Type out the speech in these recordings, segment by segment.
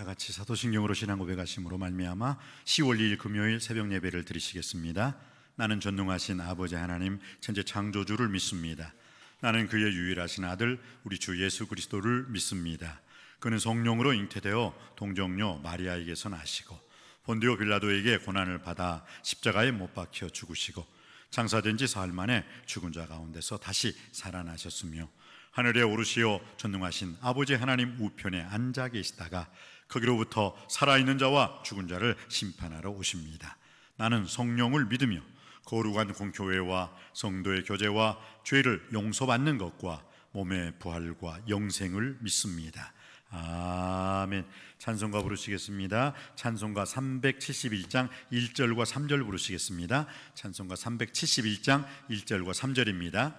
다 같이 사도신경으로 신앙 고백하심으로 말미암아 10월 2일 금요일 새벽 예배를 드리시겠습니다. 나는 전능하신 아버지 하나님 천재 창조주를 믿습니다. 나는 그의 유일하신 아들 우리 주 예수 그리스도를 믿습니다. 그는 성령으로 잉태되어 동정녀 마리아에게서 나시고 본디오 빌라도에게 고난을 받아 십자가에 못 박혀 죽으시고 장사된 지 사흘 만에 죽은 자 가운데서 다시 살아나셨으며 하늘에 오르시어 전능하신 아버지 하나님 우편에 앉아 계시다가 거기로부터 살아있는 자와 죽은 자를 심판하러 오십니다. 나는 성령을 믿으며 거룩한 공교회와 성도의 교제와 죄를 용서받는 것과 몸의 부활과 영생을 믿습니다. 아멘. 찬송가 부르시겠습니다. 찬송가 371장 1절과 3절 부르시겠습니다. 찬송가 371장 1절과 3절입니다.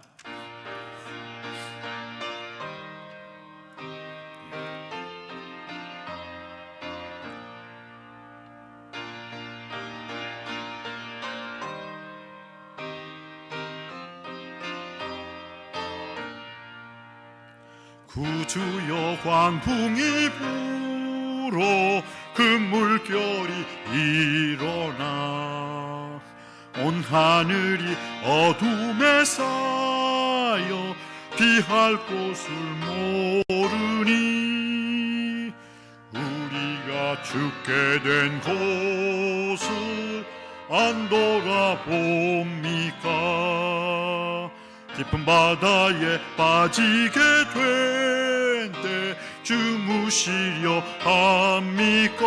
구주여 광풍이 불어 그 물결이 일어나 온 하늘이 어둠에 쌓여 피할 곳을 모르니 우리가 죽게 된 곳을 안 돌아봅니까? 깊은 바다에 빠지게 된 때 주무시려 합니까?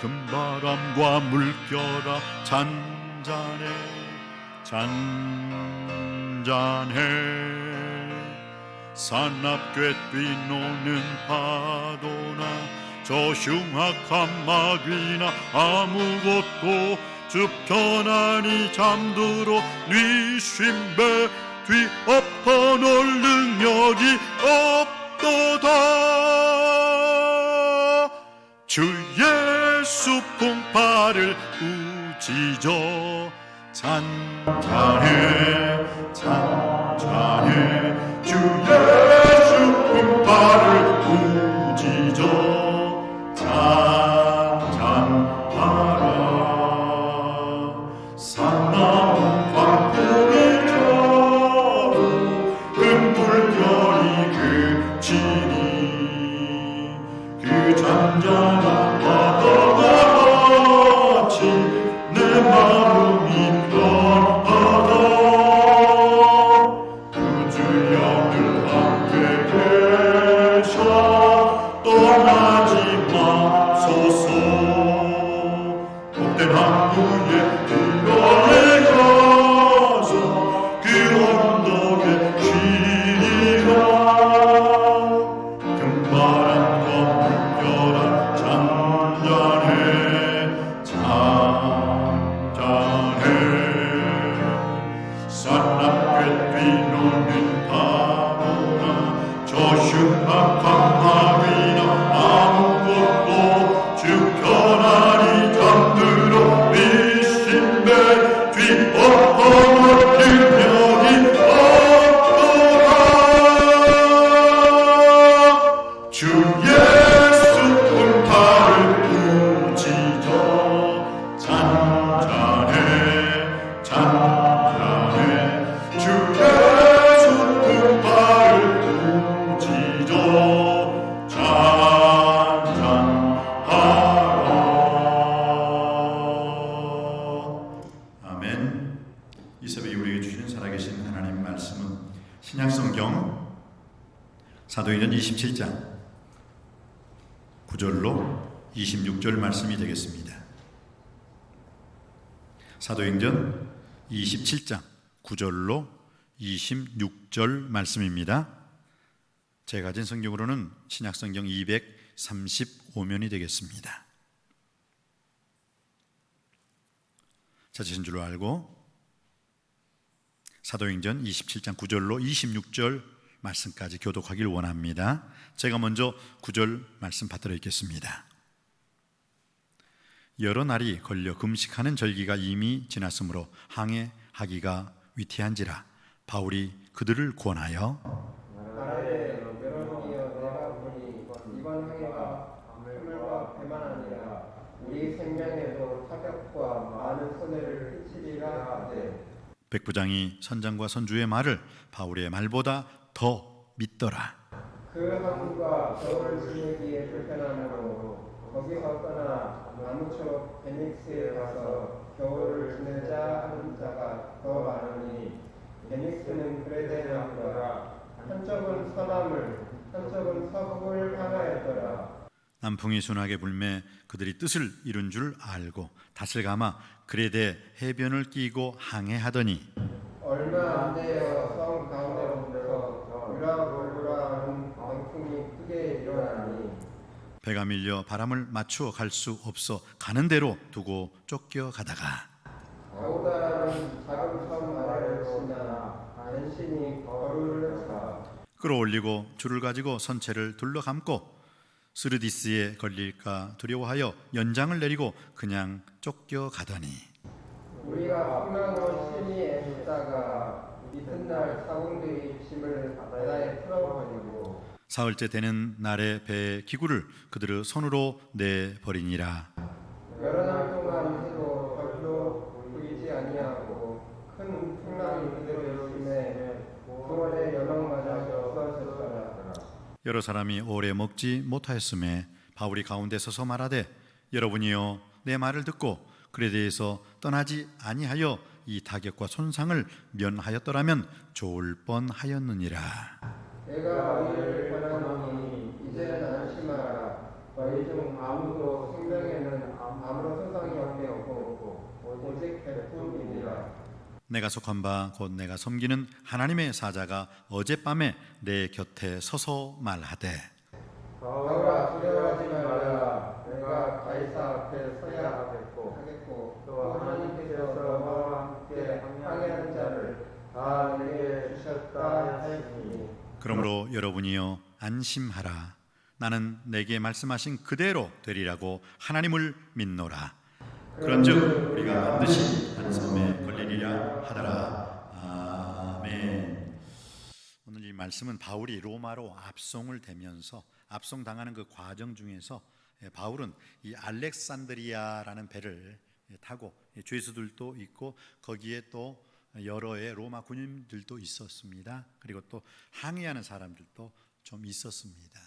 금바람과 물결아 잔잔해 산앞 꿰뚫 노는 파도나 저 흉악한 마귀나 아무것도 주 편안히 잠들어 뉘심배 뒤엎어 놓을 능력이 없도다. 주 예수 풍파를 꾸짖어 잔잔해 주 예수 풍파를 꾸짖어 잔잔하라. 산나무 광풍이 겨루 그 물결이 그치니 그 잔잔한 바다가 같이 내 마음이 편하다. 구주 영을 함께 계셔 떠나지 마소서. 복된 항구에 들러내 가서 그 언덕에 쉬리라. 금바람과 물결아 잔잔해 산앞 꿰뚫 노는 파도나 저 흉악한 마귀나 아무것도 주 편안히 잠들어 미신배 뒤엎어 놓을 능력이 없도다. 주 예수 풍파를 꾸짖어 잔잔해 주 예수 풍파를 꾸짖어 잔잔하라. 아멘. 이 새벽에 우리에게 주신 살아계신 하나님 말씀은 신약성경 사도행전 27장 9절로 26절 말씀이 되겠습니다. 사도행전 27장 9절로 26절 말씀입니다. 제가 가진 성경으로는 신약성경 235면이 되겠습니다. 찾으신 줄로 알고 사도행전 27장 9절로 26절 말씀까지 교독하길 원합니다. 제가 먼저 9절 말씀 받들어 읽겠습니다. 여러 날이 걸려 금식하는 절기가 이미 지났으므로 항해하기가 위태한지라 바울이 그들을 권하여 나라의 여러분이여 내가 보니 이번 항해가 하늘과 배만 아니라 우리 생명에도 타격과 많은 손해를 끼치리라 하되 백부장이 선장과 선주의 말을 바울의 말보다 더 믿더라. 그 항구가 겨울을 지내기에 불편하므로 거기서 떠나 나무초 베닉스에 가서 겨울을 지내자 하는 자가 더 많으니 베닉스는 그레데 항구라 한쪽은 서남을 한쪽은 서북을 향하였더라. 남풍이 순하게 불매 그들이 뜻을 이룬 줄 알고 닷을 감아 그레데 해변을 끼고 항해하더니 얼마 안 되어 성 가운데로부터 유라볼루라 하는 광풍이 크게 일어나니 배가 밀려 바람을 맞추어 갈 수 없어 가는 대로 두고 쫓겨가다가 아우다라는 작은 섬 아래를 지나 간신히 거루를 차 끌어올리고 줄을 가지고 선체를 둘러감고 스르디스에 걸릴까 두려워하여 연장을 내리고 그냥 쫓겨가더니 우리가 풍랑으로 심히 애쓰다가 이튿날 사공들이 짐을 바다에 풀어버리고 사흘째 되는 날에 배의 기구를 그들의 손으로 내버리니라. 여러 날 동안 해도 별로 보이지 아니하고 큰 풍랑이 그대로 심해 구원의 연락마저 없어졌더라. 여러 사람이 오래 먹지 못하였음에 바울이 가운데 서서 말하되 여러분이여 내 말을 듣고 그레데에서 떠나지 아니하여 이 타격과 손상을 면하였더라면 좋을 뻔하였느니라. 내가 너희를 권하노니 이제는 안심하라. 너희 중 아무도 생명에는 아무런 손상이 없고 오직 배뿐이니라. 내가 속한 바 곧 내가 섬기는 하나님의 사자가 어젯밤에 내 곁에 서서 말하되 바울아 두려워하지 말라. 내가 가이사 앞에 서야 하겠고 또 하나님께서 너와 함께 항해하는 자를 다 내게 주셨다 하였으니 그러므로 여러분이여 안심하라. 나는 내게 말씀하신 그대로 되리라고 하나님을 믿노라. 그런즉 우리가 반드시 한 섬에 걸리리라 하더라. 아멘. 오늘 이 말씀은 바울이 로마로 압송을 되면서 압송당하는 그 과정 중에서 바울은 이 알렉산드리아라는 배를 타고 죄수들도 있고 거기에 또 여러의 로마 군인들도 있었습니다. 그리고 또 항해하는 사람들도 좀 있었습니다.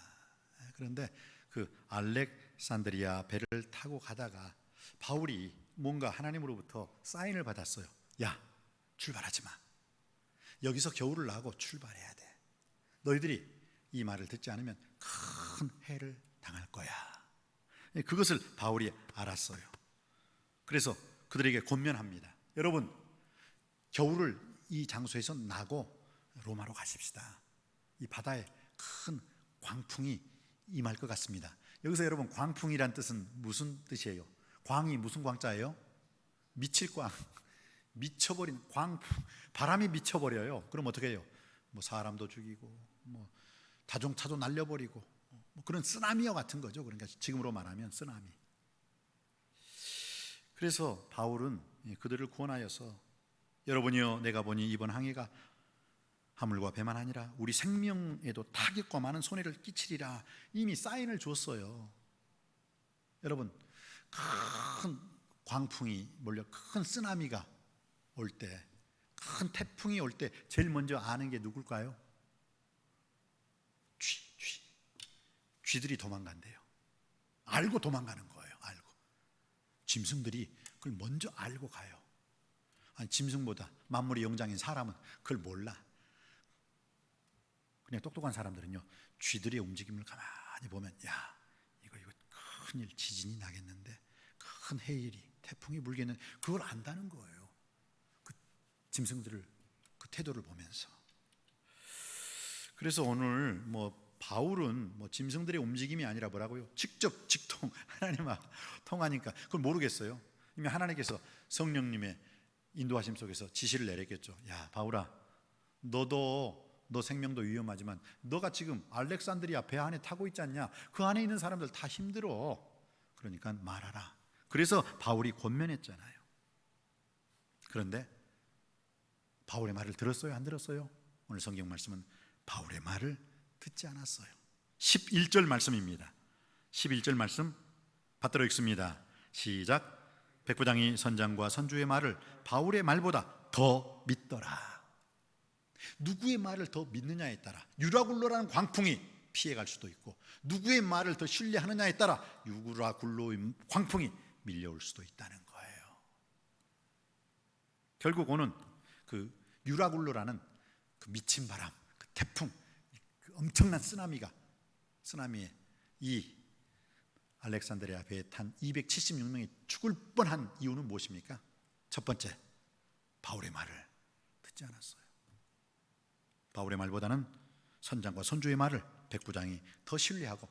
그런데 그 알렉산드리아 배를 타고 가다가 바울이 뭔가 하나님으로부터 사인을 받았어요. 야, 출발하지 마. 여기서 겨울을 나고 출발해야 돼. 너희들이 이 말을 듣지 않으면 큰 해를 당할 거야. 그것을 바울이 알았어요. 그래서 그들에게 권면합니다. 여러분, 겨울을 이 장소에서 나고 로마로 가십시다. 이 바다에 큰 광풍이 임할 것 같습니다. 여기서 여러분 광풍이란 뜻은 무슨 뜻이에요? 광이 무슨 광자예요? 미칠 광, 미쳐버린 광풍, 바람이 미쳐버려요. 그럼 어떻게 해요? 뭐 사람도 죽이고, 뭐 다종차도 날려버리고, 뭐 그런 쓰나미와 같은 거죠. 그러니까 지금으로 말하면 쓰나미. 그래서 바울은 그들을 구원하여서 여러분이여 내가 보니 이번 항해가 하물과 배만 아니라 우리 생명에도 타격과 많은 손해를 끼치리라 이미 사인을 줬어요. 여러분 큰 광풍이 몰려 큰 쓰나미가 올 때, 큰 태풍이 올 때 제일 먼저 아는 게 누굴까요? 쥐들이 도망간대요. 알고 도망가는 거예요. 알고. 짐승들이 그걸 먼저 알고 가요. 아니 짐승보다 만물의 영장인 사람은 그걸 몰라. 그냥 똑똑한 사람들은요 쥐들의 움직임을 가만히 보면 야 이거 큰일 지진이 나겠는데 큰 해일이 태풍이 불겠는데 그걸 안다는 거예요. 그 짐승들을 그 태도를 보면서. 그래서 오늘 바울은 짐승들의 움직임이 아니라 뭐라고요? 직접 직통 하나님과 통하니까 그걸 모르겠어요. 이미 하나님께서 성령님의 인도하심 속에서 지시를 내렸겠죠. 야 바울아 너 생명도 위험하지만 너가 지금 알렉산드리아 배 안에 타고 있지 않냐? 그 안에 있는 사람들 다 힘들어. 그러니까 말하라. 그래서 바울이 권면했잖아요. 그런데 바울의 말을 들었어요? 안 들었어요? 오늘 성경 말씀은 바울의 말을 듣지 않았어요. 11절 말씀입니다. 11절 말씀 받들어 읽습니다. 시작. 백부장이 선장과 선주의 말을 바울의 말보다 더 믿더라. 누구의 말을 더 믿느냐에 따라 유라굴로라는 광풍이 피해갈 수도 있고, 누구의 말을 더 신뢰하느냐에 따라 유라굴로의 광풍이 밀려올 수도 있다는 거예요. 결국 오는 그 유라굴로라는 그 미친 바람, 그 태풍, 그 엄청난 쓰나미에 이 알렉산드리아 배에 탄 276명이 죽을 뻔한 이유는 무엇입니까? 첫 번째, 바울의 말을 듣지 않았어요. 바울의 말보다는 선장과 선주의 말을 백부장이 더 신뢰하고,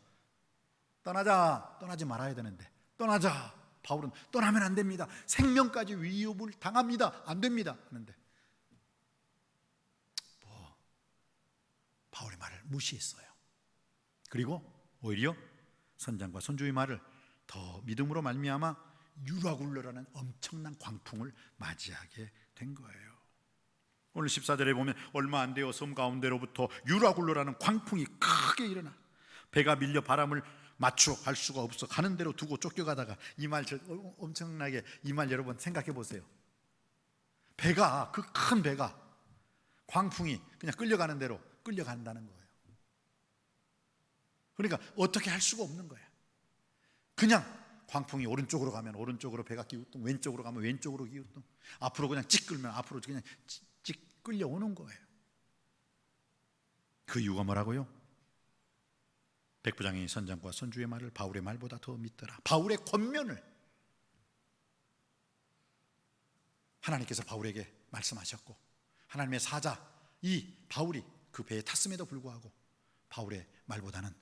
떠나지 말아야 되는데 떠나자. 바울은 떠나면 안 됩니다. 생명까지 위협을 당합니다. 안 됩니다 하는데 바울의 말을 무시했어요. 그리고 오히려 선장과 선주의 말을 더 믿음으로 말미암아 유라굴로라는 엄청난 광풍을 맞이하게 된 거예요. 오늘 14절에 보면 얼마 안 되어 섬 가운데로부터 유라굴로라는 광풍이 크게 일어나 배가 밀려 바람을 맞추어 갈 수가 없어 가는 대로 두고 쫓겨가다가, 이 말 엄청나게, 이 말 여러분 생각해 보세요. 배가, 그 큰 배가 광풍이 그냥 끌려가는 대로 끌려간다는 거예요. 그러니까 어떻게 할 수가 없는 거야. 그냥 광풍이 오른쪽으로 가면 오른쪽으로 배가 기우뚱, 왼쪽으로 가면 왼쪽으로 기우뚱, 앞으로 그냥 찍 끌면 앞으로 그냥 찍 끌려오는 거예요. 그 이유가 뭐라고요? 백부장이 선장과 선주의 말을 바울의 말보다 더 믿더라. 바울의 권면을 하나님께서 바울에게 말씀하셨고, 하나님의 사자 이 바울이 그 배에 탔음에도 불구하고 바울의 말보다는,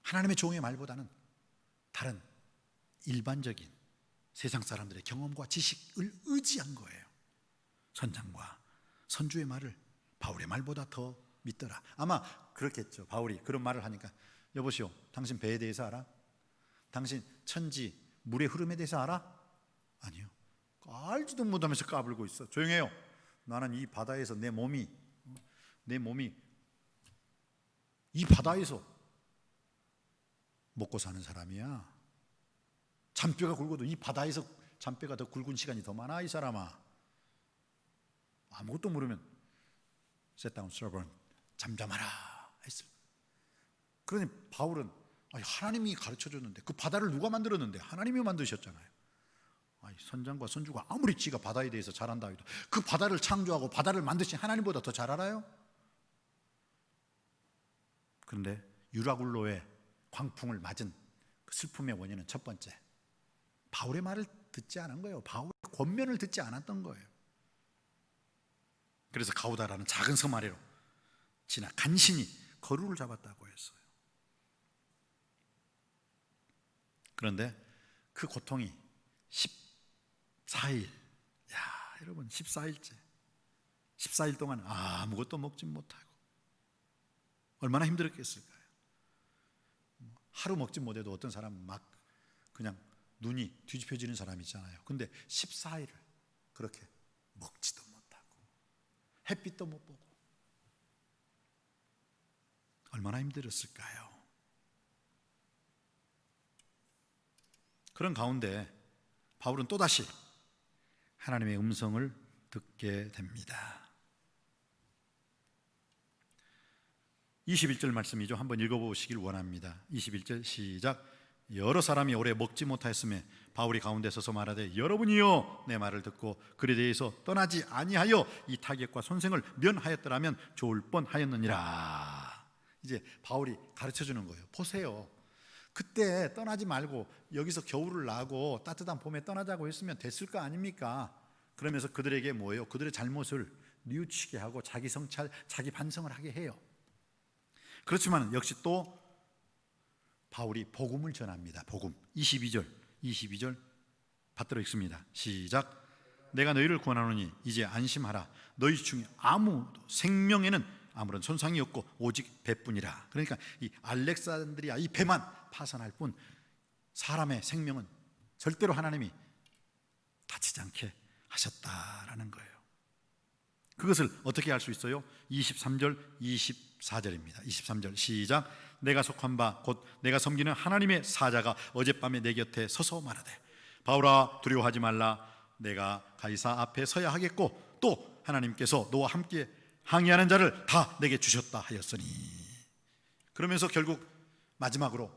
하나님의 종의 말보다는 다른 일반적인 세상 사람들의 경험과 지식을 의지한 거예요. 선장과 선주의 말을 바울의 말보다 더 믿더라. 아마 그렇겠죠. 바울이 그런 말을 하니까, 여보시오, 당신 배에 대해서 알아? 당신 천지 물의 흐름에 대해서 알아? 아니요. 알지도 못하면서 까불고 있어. 조용해요. 나는 이 바다에서 내 몸이 이 바다에서 먹고 사는 사람이야. 잔뼈가 굵어도 이 바다에서 잔뼈가 더 굵은 시간이 더 많아, 이 사람아. 아무것도 모르면 Sit down, servant. 잠잠하라 했어요. 그러니 바울은 하나님이 가르쳐줬는데, 그 바다를 누가 만들었는데? 하나님이 만드셨잖아요. 선장과 선주가 아무리 지가 바다에 대해서 잘 안다 해도 그 바다를 창조하고 바다를 만드신 하나님보다 더 잘 알아요? 그런데 유라굴로의 광풍을 맞은 그 슬픔의 원인은 첫 번째, 바울의 말을 듣지 않은 거예요. 바울의 권면을 듣지 않았던 거예요. 그래서 가우다라는 작은 섬 아래로 지나 간신히 거루를 잡았다고 했어요. 그런데 그 고통이 14일, 여러분 14일째, 14일 동안 아무것도 먹지 못하고 얼마나 힘들었겠을까요? 하루 먹지 못해도 어떤 사람은 막 그냥 눈이 뒤집혀지는 사람이 있잖아요. 근데 14일을 그렇게 먹지도 못하고 햇빛도 못 보고 얼마나 힘들었을까요? 그런 가운데 바울은 또다시 하나님의 음성을 듣게 됩니다. 21절 말씀이죠. 한번 읽어보시길 원합니다. 21절 시작. 여러 사람이 오래 먹지 못하였음에 바울이 가운데 서서 말하되, 여러분이요 내 말을 듣고 그에 대해서 떠나지 아니하여 이 타격과 손생을 면하였더라면 좋을 뻔하였느니라. 이제 바울이 가르쳐주는 거예요. 보세요, 그때 떠나지 말고 여기서 겨울을 나고 따뜻한 봄에 떠나자고 했으면 됐을 거 아닙니까? 그러면서 그들에게 뭐예요? 그들의 잘못을 뉘우치게 하고 자기 성찰, 자기 반성을 하게 해요. 그렇지만 역시 또 바울이 복음을 전합니다. 복음. 22절 받들어 읽습니다. 시작. 내가 너희를 구원하노니 이제 안심하라. 너희 중에 아무도 생명에는 아무런 손상이 없고 오직 배뿐이라. 그러니까 이 알렉산드리아 이 배만 파산할 뿐 사람의 생명은 절대로 하나님이 다치지 않게 하셨다라는 거예요. 그것을 어떻게 할 수 있어요? 23절, 24절입니다. 23절 시작. 내가 속한 바 곧 내가 섬기는 하나님의 사자가 어젯밤에 내 곁에 서서 말하되 바울아 두려워하지 말라. 내가 가이사 앞에 서야 하겠고 또 하나님께서 너와 함께 항의하는 자를 다 내게 주셨다 하였으니. 그러면서 결국 마지막으로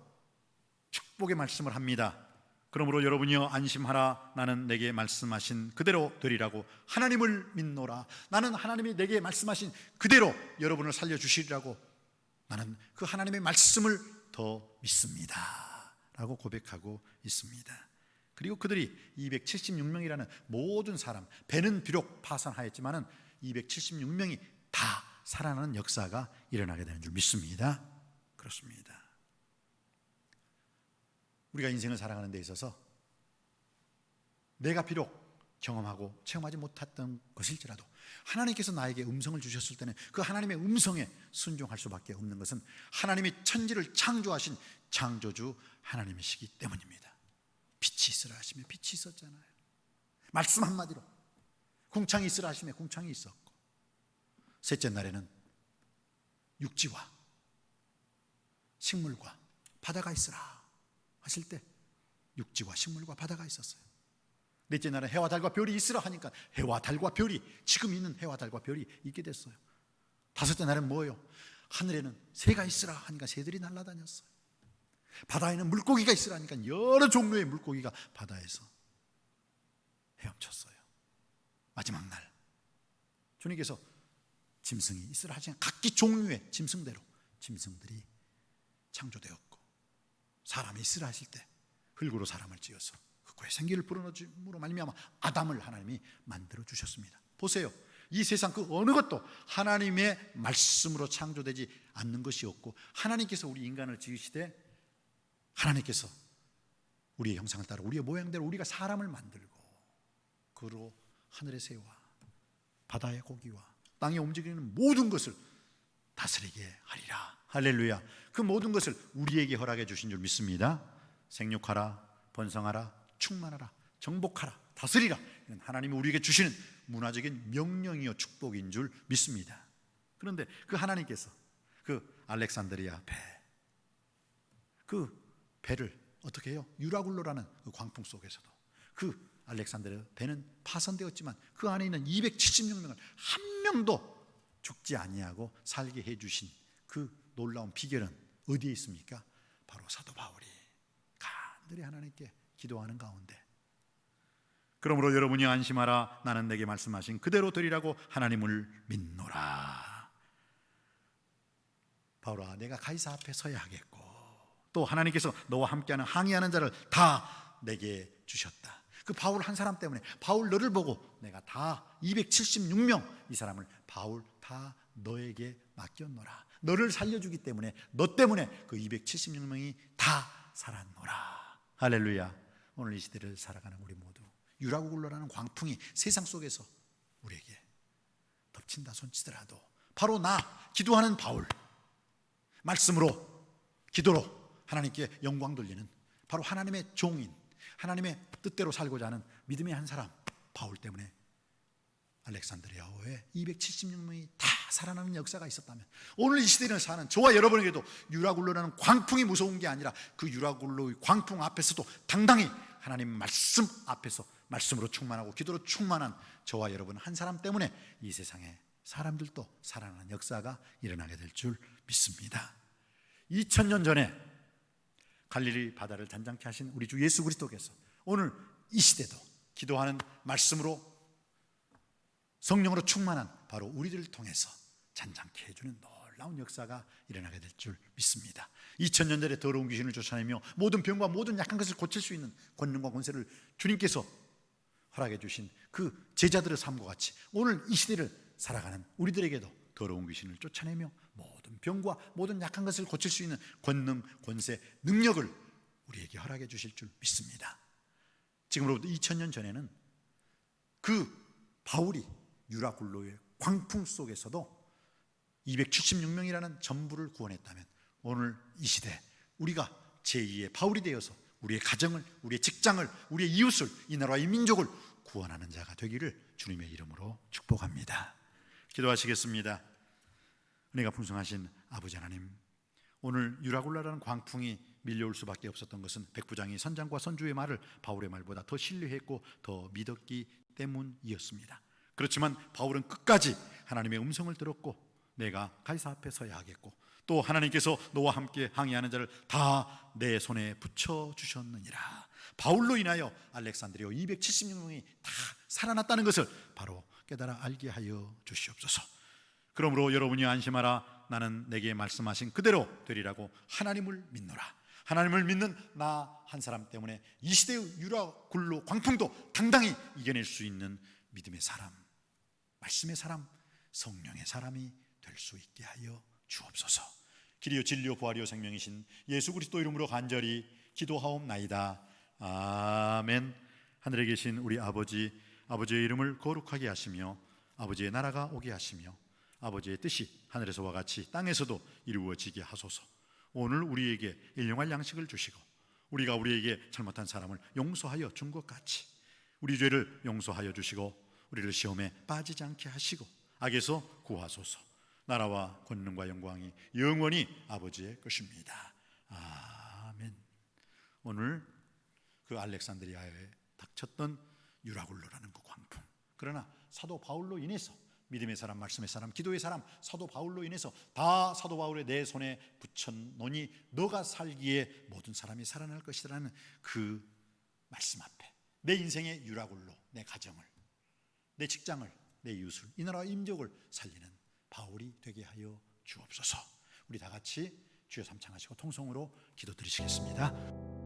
축복의 말씀을 합니다. 그러므로 여러분이여 안심하라. 나는 내게 말씀하신 그대로 되리라고 하나님을 믿노라. 나는 하나님이 내게 말씀하신 그대로 여러분을 살려주시리라고 나는 그 하나님의 말씀을 더 믿습니다 라고 고백하고 있습니다. 그리고 그들이 276명이라는 모든 사람, 배는 비록 파산하였지만 276명이 다 살아나는 역사가 일어나게 되는 줄 믿습니다. 그렇습니다. 우리가 인생을 살아가는 데 있어서 내가 비록 경험하고 체험하지 못했던 것일지라도 하나님께서 나에게 음성을 주셨을 때는 그 하나님의 음성에 순종할 수밖에 없는 것은 하나님이 천지를 창조하신 창조주 하나님이시기 때문입니다. 빛이 있으라 하시며 빛이 있었잖아요. 말씀 한마디로 궁창이 있으라 하시며 궁창이 있었고, 셋째 날에는 육지와 식물과 바다가 있으라 하실 때 육지와 식물과 바다가 있었어요. 넷째 날은 해와 달과 별이 있으라 하니까 해와 달과 별이, 지금 있는 해와 달과 별이 있게 됐어요. 다섯째 날은 뭐예요? 하늘에는 새가 있으라 하니까 새들이 날아다녔어요. 바다에는 물고기가 있으라 하니까 여러 종류의 물고기가 바다에서 헤엄쳤어요. 마지막 날 주님께서 짐승이 있으라 하시니 각기 종류의 짐승대로 짐승들이 창조되었고, 사람이 있으라 하실 때 흙으로 사람을 지어서 흙의 생기를 불어넣음으로 말미암아 아담을 하나님이 만들어 주셨습니다. 보세요. 이 세상 그 어느 것도 하나님의 말씀으로 창조되지 않는 것이 없고, 하나님께서 우리 인간을 지으시되 하나님께서 우리의 형상을 따라 우리의 모양대로 우리가 사람을 만들고 그로 하늘의 새와 바다의 고기와 땅에 움직이는 모든 것을 다스리게 하리라. 할렐루야. 그 모든 것을 우리에게 허락해 주신 줄 믿습니다. 생육하라, 번성하라, 충만하라, 정복하라, 다스리라. 이건 하나님이 우리에게 주시는 문화적인 명령이요 축복인 줄 믿습니다. 그런데 그 하나님께서 그 알렉산드리아 배, 그 배를 어떻게 해요? 유라굴로라는 그 광풍 속에서도 그 알렉산드리아 배는 파손되었지만 그 안에 있는 276명을 한 명도 죽지 아니하고 살게 해주신 그 놀라운 비결은 어디에 있습니까? 바로 사도 바울이 간절히 하나님께 기도하는 가운데, 그러므로 여러분이 안심하라. 나는 내게 말씀하신 그대로 되리라고 하나님을 믿노라. 바울아, 내가 가이사 앞에 서야 하겠고 또 하나님께서 너와 함께하는 항의하는 자를 다 내게 주셨다. 그 바울 한 사람 때문에, 바울 너를 보고 내가 다 276명 이 사람을 바울 다 너에게 맡겼노라. 너를 살려주기 때문에 너 때문에 그 276명이 다 살았노라. 할렐루야. 오늘 이 시대를 살아가는 우리 모두 유라굴로라는 광풍이 세상 속에서 우리에게 덮친다 손치더라도 바로 나 기도하는 바울, 말씀으로 기도로 하나님께 영광 돌리는 바로 하나님의 종인, 하나님의 뜻대로 살고자 하는 믿음의 한 사람 바울 때문에 알렉산드리아호에 276명이 다 살아나는 역사가 있었다면, 오늘 이 시대를 사는 저와 여러분에게도 유라굴로라는 광풍이 무서운 게 아니라 그 유라굴로의 광풍 앞에서도 당당히 하나님 말씀 앞에서 말씀으로 충만하고 기도로 충만한 저와 여러분 한 사람 때문에 이 세상에 사람들도 살아나는 역사가 일어나게 될 줄 믿습니다. 2000년 전에 갈릴리 바다를 잔잔케 하신 우리 주 예수 그리스도께서 오늘 이 시대도 기도하는 말씀으로 성령으로 충만한 바로 우리들을 통해서 잔잔케 해주는 놀라운 역사가 일어나게 될 줄 믿습니다. 2000년 전에 더러운 귀신을 쫓아내며 모든 병과 모든 약한 것을 고칠 수 있는 권능과 권세를 주님께서 허락해 주신 그 제자들의 삶과 같이 오늘 이 시대를 살아가는 우리들에게도 더러운 귀신을 쫓아내며 모든 병과 모든 약한 것을 고칠 수 있는 권능, 권세, 능력을 우리에게 허락해 주실 줄 믿습니다. 지금으로부터 2000년 전에는 그 바울이 유라굴로의 광풍 속에서도 276명이라는 전부를 구원했다면, 오늘 이 시대 우리가 제2의 바울이 되어서 우리의 가정을, 우리의 직장을, 우리의 이웃을, 이 나라와 이 민족을 구원하는 자가 되기를 주님의 이름으로 축복합니다. 기도하시겠습니다. 은혜가 풍성하신 아버지 하나님, 오늘 유라굴라라는 광풍이 밀려올 수밖에 없었던 것은 백부장이 선장과 선주의 말을 바울의 말보다 더 신뢰했고 더 믿었기 때문이었습니다. 그렇지만 바울은 끝까지 하나님의 음성을 들었고 내가 가이사 앞에 서야 하겠고 또 하나님께서 너와 함께 항의하는 자를 다 내 손에 붙여주셨느니라. 바울로 인하여 알렉산드리아 276명이 다 살아났다는 것을 바로 깨달아 알게 하여 주시옵소서. 그러므로 여러분이 안심하라. 나는 내게 말씀하신 그대로 되리라고 하나님을 믿노라. 하나님을 믿는 나 한 사람 때문에 이 시대의 유라굴로 광풍도 당당히 이겨낼 수 있는 믿음의 사람, 말씀의 사람, 성령의 사람이 될 수 있게 하여 주옵소서. 길이요 진리요 부활이요 생명이신 예수 그리스도 이름으로 간절히 기도하옵나이다. 아멘. 하늘에 계신 우리 아버지, 아버지의 이름을 거룩하게 하시며 아버지의 나라가 오게 하시며 아버지의 뜻이 하늘에서와 같이 땅에서도 이루어지게 하소서. 오늘 우리에게 일용할 양식을 주시고 우리가 우리에게 잘못한 사람을 용서하여 준 것 같이 우리 죄를 용서하여 주시고 우리를 시험에 빠지지 않게 하시고 악에서 구하소서. 나라와 권능과 영광이 영원히 아버지의 것입니다. 아멘. 오늘 그 알렉산드리아에 닥쳤던 유라굴로라는 그 광풍, 그러나 사도 바울로 인해서 믿음의 사람, 말씀의 사람, 기도의 사람, 사도 바울로 인해서 다 사도 바울의 내 손에 붙였노니 너가 살기에 모든 사람이 살아날 것이라는 그 말씀 앞에 내 인생의 유라굴로, 내 가정을, 내 직장을, 내 이웃을, 이 나라와 임족을 살리는 바울이 되게 하여 주옵소서. 우리 다 같이 주여 삼창하시고 통성으로 기도드리시겠습니다.